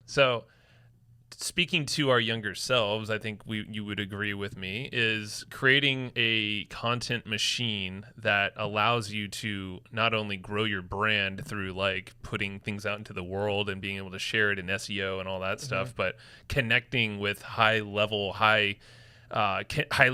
So speaking to our younger selves, I think you would agree with me, is creating a content machine that allows you to not only grow your brand through like putting things out into the world and being able to share it in SEO and all that stuff, but connecting with highly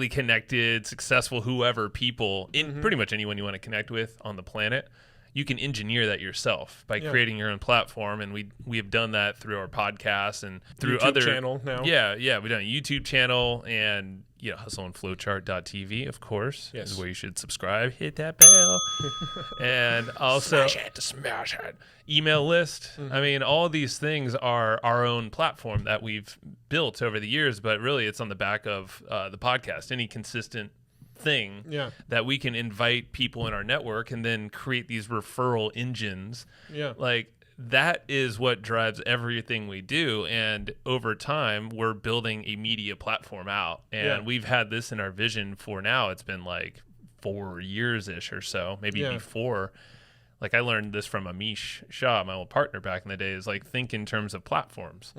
connected, successful, whoever people in pretty much anyone you want to connect with on the planet. You can engineer that yourself by creating your own platform, and we have done that through our podcast and through YouTube other channel now. Yeah, we've done a YouTube channel and hustleandflowchart.tv, of course, is where you should subscribe. Hit that bell, and also smash it. Email list. I mean, all these things are our own platform that we've built over the years, but really, it's on the back of the podcast. Any consistent thing that we can invite people in our network and then create these referral engines. Like that is what drives everything we do, and over time we're building a media platform out, and we've had this in our vision for now it's been like 4 years ish or so, maybe before. Like I learned this from Amish Shah, my old partner back in the day, is like think in terms of platforms,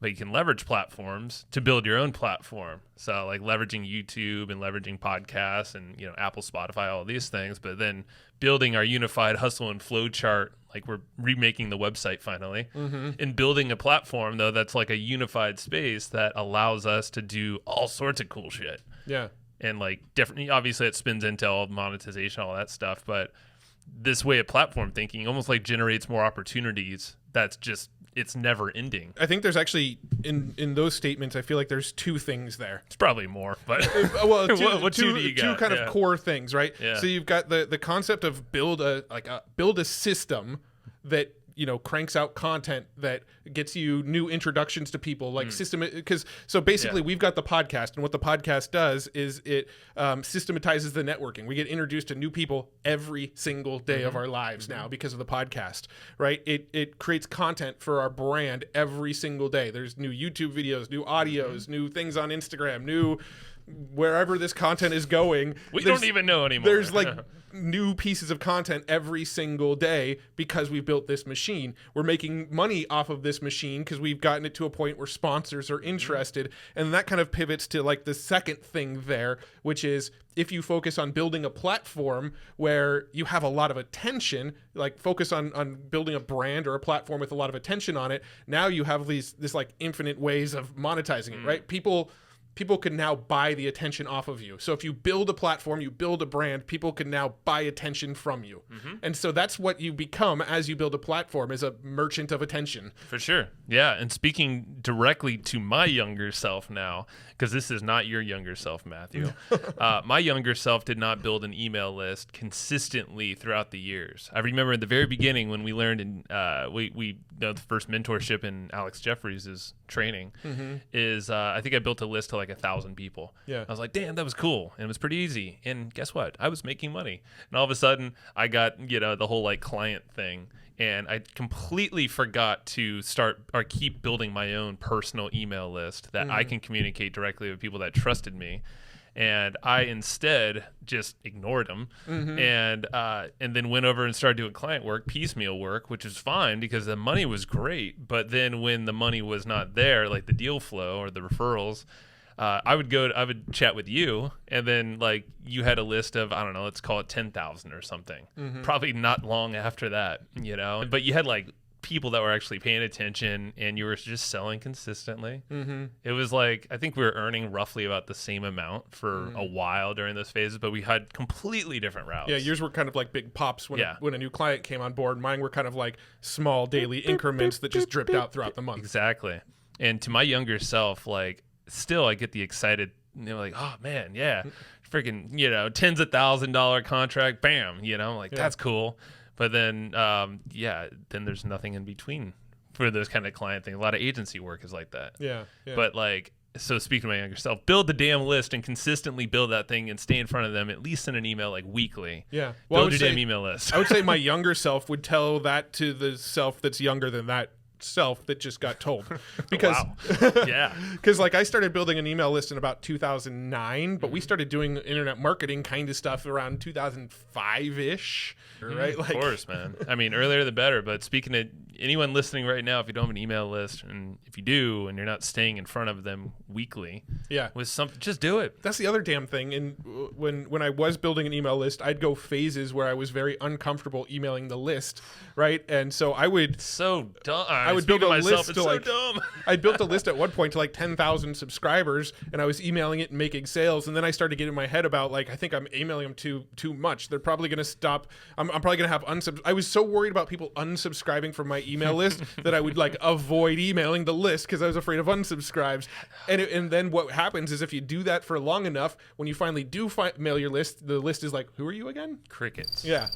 but you can leverage platforms to build your own platform. So like leveraging YouTube and leveraging podcasts and, Apple, Spotify, all these things, but then building our unified hustle and flow chart. Like we're remaking the website finally and building a platform though, that's like a unified space that allows us to do all sorts of cool shit. And like different, obviously it spins into all monetization, all that stuff, but this way of platform thinking almost like generates more opportunities. That's just, it's never ending. I think there's actually in those statements, I feel like there's two things there. It's probably more, but well, what two do you got? Two kind of core things, right? Yeah. So you've got the concept of build a system that cranks out content that gets you new introductions to people, like system. Because so basically, we've got the podcast, and what the podcast does is it systematizes the networking. We get introduced to new people every single day of our lives now because of the podcast, right? It creates content for our brand every single day. There's new YouTube videos, new audios, new things on Instagram, new wherever this content is going. We don't even know anymore. There's like new pieces of content every single day because we've built this machine. We're making money off of this machine because we've gotten it to a point where sponsors are interested. And that kind of pivots to like the second thing there, which is if you focus on building a platform where you have a lot of attention, like focus on building a brand or a platform with a lot of attention on it, now you have this like infinite ways of monetizing it, right? People can now buy the attention off of you. So if you build a platform, you build a brand, people can now buy attention from you. And so that's what you become as you build a platform, is a merchant of attention. For sure. Yeah. And speaking directly to my younger self now, because this is not your younger self, Matthew. My younger self did not build an email list consistently throughout the years. I remember in the very beginning when we learned in the first mentorship in Alex Jeffries' training is I think I built a list to like 1,000 people. I was like, damn, that was cool. And it was pretty easy. And guess what? I was making money. And all of a sudden I got, the whole like client thing. And I completely forgot to start or keep building my own personal email list that I can communicate directly with people that trusted me. And I instead just ignored them and then went over and started doing client work, piecemeal work, which is fine because the money was great. But then when the money was not there, like the deal flow or the referrals, I would chat with you, and then like you had a list of, I don't know, let's call it 10,000 or something. Probably not long after that, but you had like people that were actually paying attention, and you were just selling consistently. It was like, I think we were earning roughly about the same amount for a while during those phases, but we had completely different routes. Yeah, yours were kind of like big pops when a new client came on board. Mine were kind of like small daily increments that just dripped out throughout the month. Exactly. And to my younger self, like, still I get the excited, like, oh man, yeah, freaking, tens of $1,000 contract, bam, like that's cool. But then, then there's nothing in between for those kind of client things. A lot of agency work is like that. Yeah. But like, so speaking to my younger self, build the damn list and consistently build that thing and stay in front of them, at least in an email like weekly. Yeah. Well, build your damn email list. I would say my younger self would tell that to the self that's younger than that self that just got told. Because Yeah. because like I started building an email list in about 2009, but we started doing internet marketing kind of stuff around 2005-ish, right? Of course, man. I mean, earlier the better. But speaking to anyone listening right now, if you don't have an email list, and if you do, and you're not staying in front of them weekly, with something, just do it. That's the other damn thing. And when I was building an email list, I'd go phases where I was very uncomfortable emailing the list, right? And so I would so dumb. I would build a list to like dumb. I built a list at one point to like 10,000 subscribers, and I was emailing it and making sales, and then I started getting in my head about like I think I'm emailing them too much. They're probably going to stop. I'm probably going to have I was so worried about people unsubscribing from my email list that I would like avoid emailing the list because I was afraid of unsubscribes. And then what happens is if you do that for long enough, when you finally do mail your list, the list is like, who are you again? Crickets. Yeah.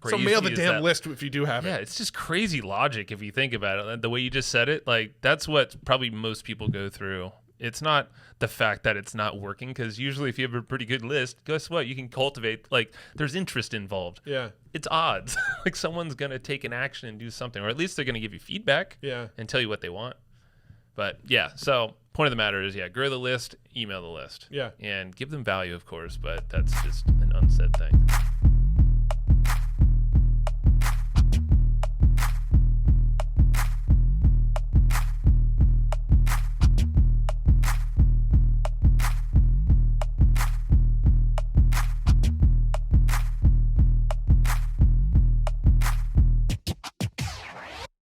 So mail the damn list if you do have it. Yeah, it's just crazy logic if you think about it. The way you just said it, like that's what probably most people go through. It's not the fact that it's not working, because usually if you have a pretty good list, guess what? You can cultivate, like there's interest involved. Yeah. It's odds. Like someone's going to take an action and do something, or at least they're going to give you feedback and tell you what they want. But yeah, so point of the matter is, grow the list, email the list. Yeah. And give them value, of course, but that's just an unsaid thing.